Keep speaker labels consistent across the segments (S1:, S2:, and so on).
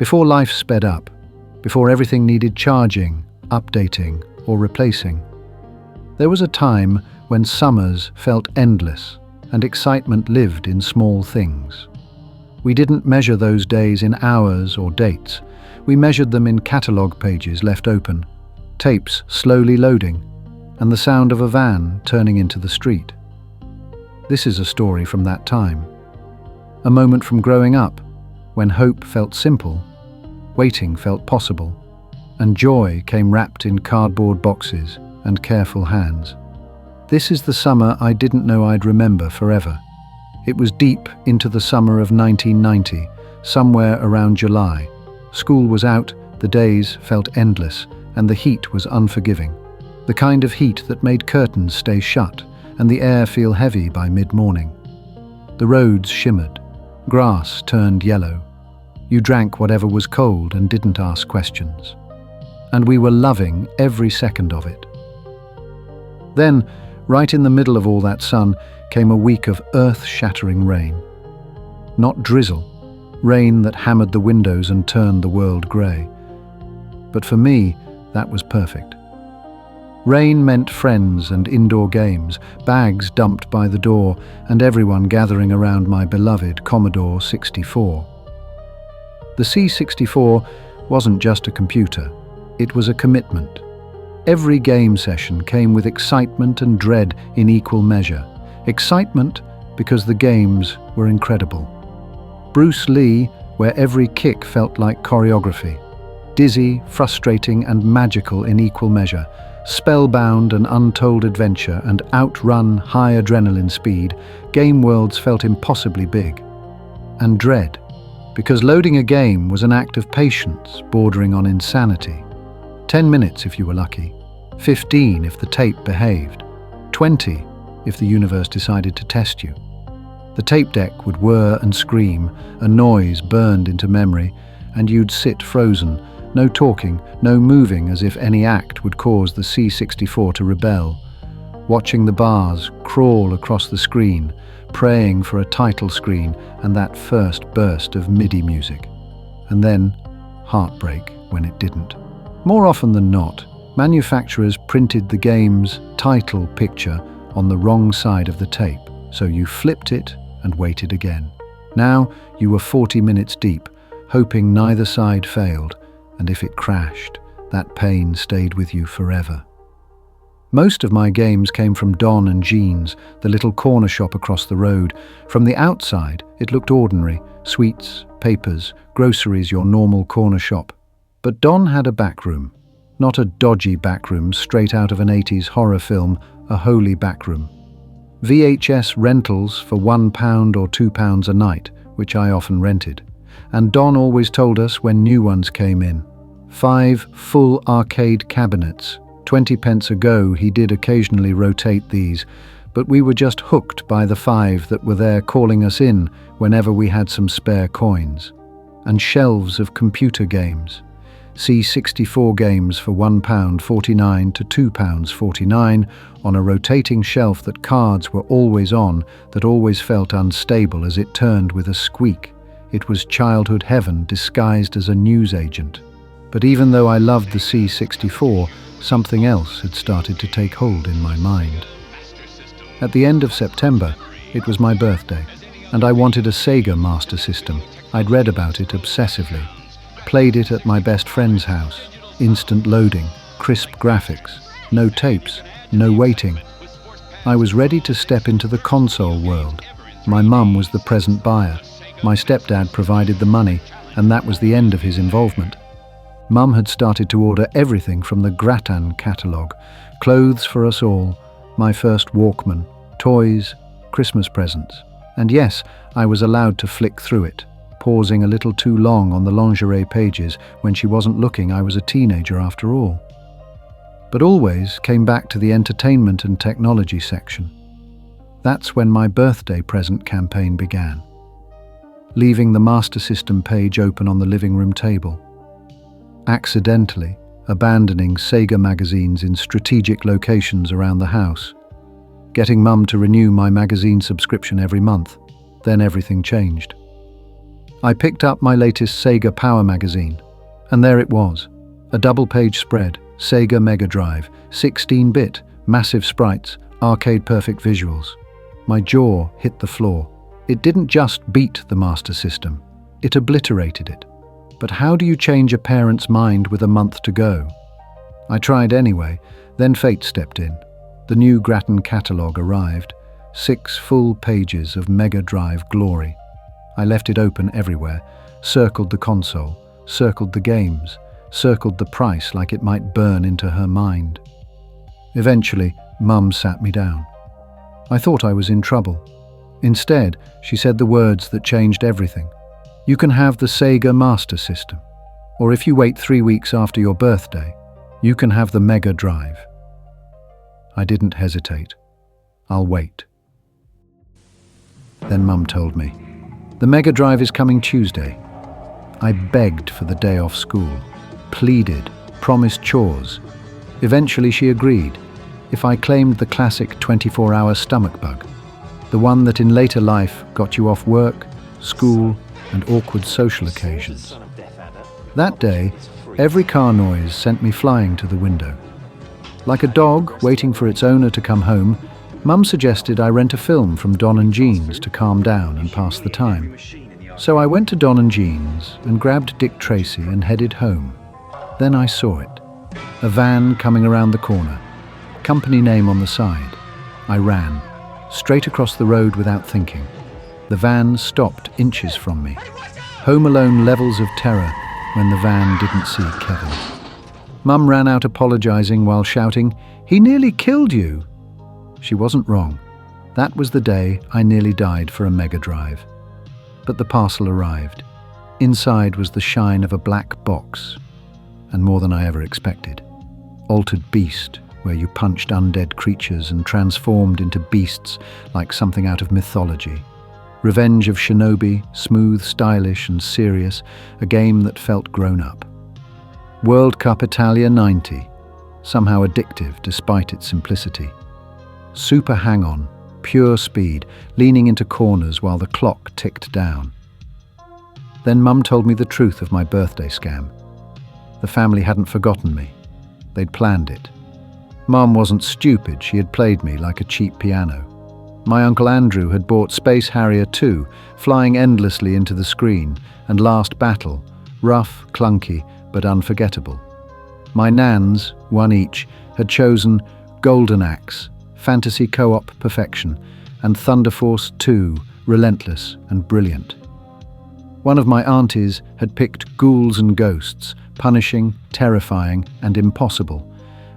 S1: Before life sped up, before everything needed charging, updating, or replacing. There was a time when summers felt endless and excitement lived in small things. We didn't measure those days in hours or dates. We measured them in catalogue pages left open, tapes slowly loading, and the sound of a van turning into the street. This is a story from that time. A moment from growing up, when hope felt simple, waiting felt possible, and joy came wrapped in cardboard boxes and careful hands. This is the summer I didn't know I'd remember forever. It was deep into the summer of 1990, somewhere around July. School was out, the days felt endless, and the heat was unforgiving. The kind of heat that made curtains stay shut and the air feel heavy by mid-morning. The roads shimmered. Grass turned yellow. You drank whatever was cold and didn't ask questions. And we were loving every second of it. Then, right in the middle of all that sun, came a week of earth-shattering rain. Not drizzle, rain that hammered the windows and turned the world grey. But for me, that was perfect. Rain meant friends and indoor games, bags dumped by the door, and everyone gathering around my beloved Commodore 64. The C64 wasn't just a computer, it was a commitment. Every game session came with excitement and dread in equal measure. Excitement because the games were incredible. Bruce Lee, where every kick felt like choreography. Dizzy, frustrating and magical in equal measure. Spellbound and untold adventure and outrun high adrenaline speed, game worlds felt impossibly big. And dread, because loading a game was an act of patience bordering on insanity. 10 minutes if you were lucky, 15 if the tape behaved, 20 if the universe decided to test you. The tape deck would whir and scream, a noise burned into memory, and you'd sit frozen, no talking, no moving as if any act would cause the C64 to rebel, watching the bars crawl across the screen, praying for a title screen and that first burst of MIDI music. And then, heartbreak when it didn't. More often than not, manufacturers printed the game's title picture on the wrong side of the tape, so you flipped it and waited again. Now you were 40 minutes deep, hoping neither side failed, and if it crashed, that pain stayed with you forever. Most of my games came from Don and Jean's, the little corner shop across the road. From the outside, it looked ordinary, sweets, papers, groceries, your normal corner shop. But Don had a back room. Not a dodgy back room straight out of an 80s horror film, a holy back room. VHS rentals for £1 or £2 a night, which I often rented. And Don always told us when new ones came in. 5 full arcade cabinets. 20 pence a go. He did occasionally rotate these, but we were just hooked by the 5 that were there calling us in whenever we had some spare coins. And shelves of computer games. C64 games for £1.49 to £2.49 on a rotating shelf that cards were always on, that always felt unstable as it turned with a squeak. It was childhood heaven disguised as a newsagent. But even though I loved the C64, something else had started to take hold in my mind. At the end of September, it was my birthday, and I wanted a Sega Master System. I'd read about it obsessively. Played it at my best friend's house. Instant loading, crisp graphics, no tapes, no waiting. I was ready to step into the console world. My mum was the present buyer. My stepdad provided the money, and that was the end of his involvement. Mum had started to order everything from the Gratin catalogue, clothes for us all, my first Walkman, toys, Christmas presents. And yes, I was allowed to flick through it, pausing a little too long on the lingerie pages when she wasn't looking. I was a teenager after all. But always came back to the entertainment and technology section. That's when my birthday present campaign began. Leaving the Master System page open on the living room table. Accidentally abandoning Sega magazines in strategic locations around the house. Getting Mum to renew my magazine subscription every month. Then everything changed. I picked up my latest Sega Power magazine, and there it was, a double-page spread, Sega Mega Drive, 16-bit, massive sprites, arcade-perfect visuals. My jaw hit the floor. It didn't just beat the Master System, it obliterated it. But how do you change a parent's mind with a month to go? I tried anyway, then fate stepped in. The new Grattan catalogue arrived, 6 full pages of Mega Drive glory. I left it open everywhere, circled the console, circled the games, circled the price like it might burn into her mind. Eventually, Mum sat me down. I thought I was in trouble. Instead, she said the words that changed everything. You can have the Sega Master System, or if you wait 3 weeks after your birthday, you can have the Mega Drive. I didn't hesitate. I'll wait. Then Mum told me, the Mega Drive is coming Tuesday. I begged for the day off school, pleaded, promised chores. Eventually she agreed, if I claimed the classic 24-hour stomach bug, the one that in later life got you off work, school, and awkward social occasions. That day, every car noise sent me flying to the window. Like a dog waiting for its owner to come home, Mum suggested I rent a film from Don and Jean's to calm down and pass the time. So I went to Don and Jean's and grabbed Dick Tracy and headed home. Then I saw it. A van coming around the corner. Company name on the side. I ran, straight across the road without thinking. The van stopped inches from me. Home Alone levels of terror when the van didn't see Kevin. Mum ran out apologizing while shouting, "He nearly killed you!" She wasn't wrong. That was the day I nearly died for a Mega Drive. But the parcel arrived. Inside was the shine of a black box, and more than I ever expected. Altered Beast, where you punched undead creatures and transformed into beasts like something out of mythology. Revenge of Shinobi, smooth, stylish and serious, a game that felt grown up. World Cup Italia 90, somehow addictive despite its simplicity. Super hang-on, pure speed, leaning into corners while the clock ticked down. Then Mum told me the truth of my birthday scam. The family hadn't forgotten me. They'd planned it. Mum wasn't stupid, she had played me like a cheap piano. My Uncle Andrew had bought Space Harrier 2, flying endlessly into the screen, and Last Battle, rough, clunky, but unforgettable. My nans, one each, had chosen Golden Axe, fantasy co-op perfection, and Thunder Force 2, relentless and brilliant. One of my aunties had picked Ghouls and Ghosts, punishing, terrifying, and impossible,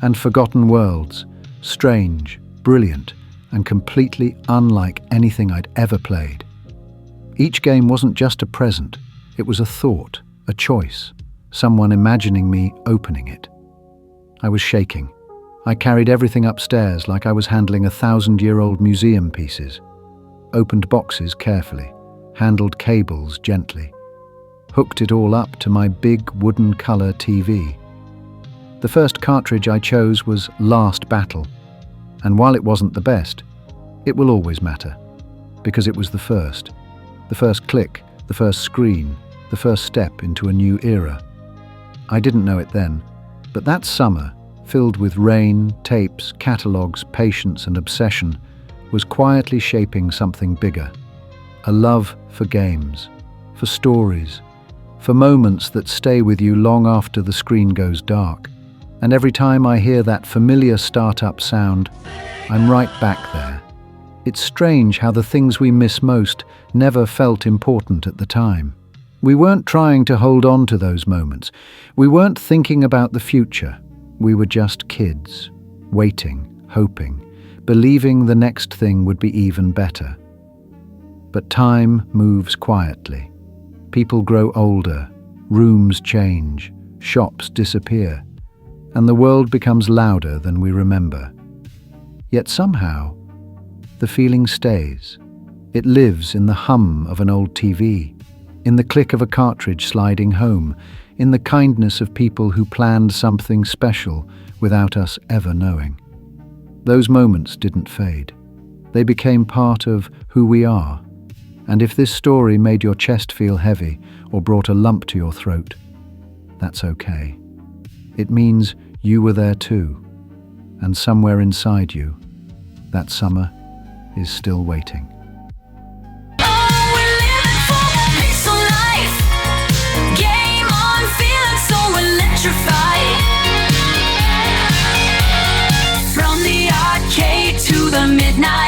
S1: and Forgotten Worlds, strange, brilliant, and completely unlike anything I'd ever played. Each game wasn't just a present, it was a thought, a choice, someone imagining me opening it. I was shaking. I carried everything upstairs like I was handling 1,000-year-old museum pieces. Opened boxes carefully, handled cables gently, hooked it all up to my big wooden color TV. The first cartridge I chose was Last Battle, and while it wasn't the best, it will always matter, because it was the first click, the first screen, the first step into a new era. I didn't know it then, but that summer, filled with rain, tapes, catalogues, patience and obsession, was quietly shaping something bigger. A love for games, for stories, for moments that stay with you long after the screen goes dark. And every time I hear that familiar startup sound, I'm right back there. It's strange how the things we miss most never felt important at the time. We weren't trying to hold on to those moments. We weren't thinking about the future. We were just kids, waiting, hoping, believing the next thing would be even better. But time moves quietly. People grow older, rooms change, shops disappear, and the world becomes louder than we remember. Yet somehow, the feeling stays. It lives in the hum of an old TV, in the click of a cartridge sliding home, in the kindness of people who planned something special without us ever knowing. Those moments didn't fade. They became part of who we are, And if this story made your chest feel heavy or brought a lump to your throat, that's okay. It means you were there too, and somewhere inside you, that summer is still waiting.
S2: From the arcade to the midnight